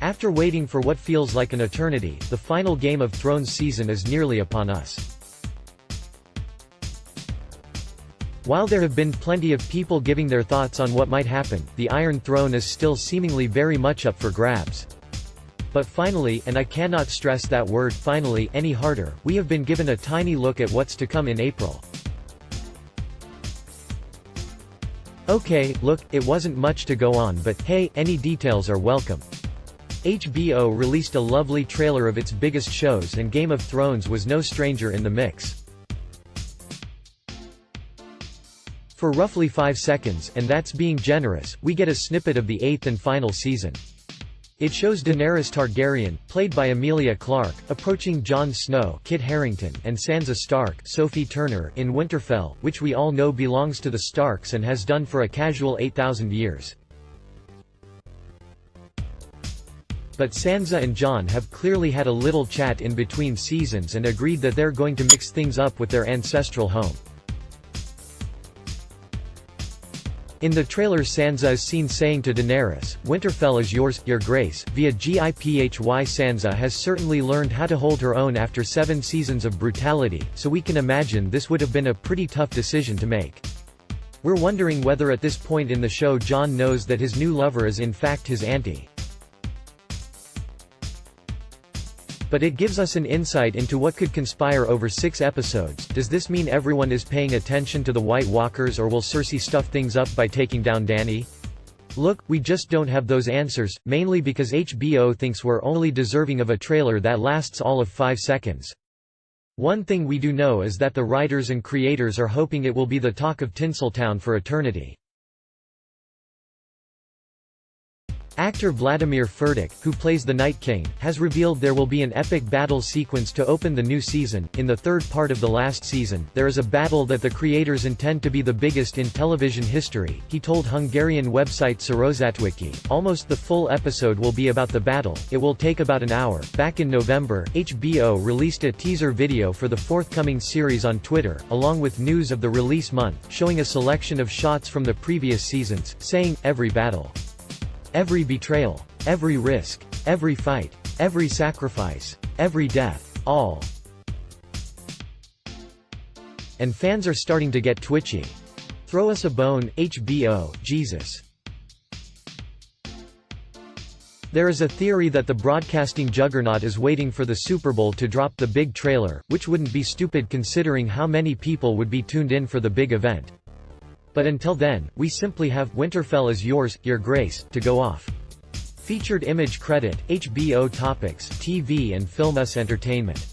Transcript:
After waiting for what feels like an eternity, the final Game of Thrones season is nearly upon us. While there have been plenty of people giving their thoughts on what might happen, the Iron Throne is still seemingly very much up for grabs. But finally, and I cannot stress that word finally any harder, we have been given a tiny look at what's to come in April. Okay, look, it wasn't much to go on, but hey, any details are welcome. HBO released a lovely trailer of its biggest shows, and Game of Thrones was no stranger in the mix. For roughly 5 seconds, and that's being generous, we get a snippet of the 8th and final season. It shows Daenerys Targaryen, played by Emilia Clarke, approaching Jon Snow, Kit Harington, and Sansa Stark, Sophie Turner, in Winterfell, which we all know belongs to the Starks and has done for a casual 8,000 years. But Sansa and Jon have clearly had a little chat in between seasons and agreed that they're going to mix things up with their ancestral home. In the trailer, Sansa is seen saying to Daenerys, "Winterfell is yours, your grace." Via GIPHY, Sansa has certainly learned how to hold her own after 7 seasons of brutality, so we can imagine this would have been a pretty tough decision to make. We're wondering whether at this point in the show Jon knows that his new lover is in fact his auntie. But it gives us an insight into what could conspire over 6 episodes. Does this mean everyone is paying attention to the White Walkers, or will Cersei stuff things up by taking down Dany? Look, we just don't have those answers, mainly because HBO thinks we're only deserving of a trailer that lasts all of 5 seconds. One thing we do know is that the writers and creators are hoping it will be the talk of Tinseltown for eternity. Actor Vladimir Furtik, who plays the Night King, has revealed there will be an epic battle sequence to open the new season. In the third part of the last season, there is a battle that the creators intend to be the biggest in television history, he told Hungarian website Sorozatwiki. Almost the full episode will be about the battle, it will take about an hour. Back in November, HBO released a teaser video for the forthcoming series on Twitter, along with news of the release month, showing a selection of shots from the previous seasons, saying, "Every battle. Every betrayal. Every risk. Every fight. Every sacrifice. Every death. All." And fans are starting to get twitchy. Throw us a bone, HBO, Jesus. There is a theory that the broadcasting juggernaut is waiting for the Super Bowl to drop the big trailer, which wouldn't be stupid considering how many people would be tuned in for the big event. But until then, we simply have "Winterfell is yours, your grace" to go off. Featured image credit, HBO Topics, TV and Film Us Entertainment.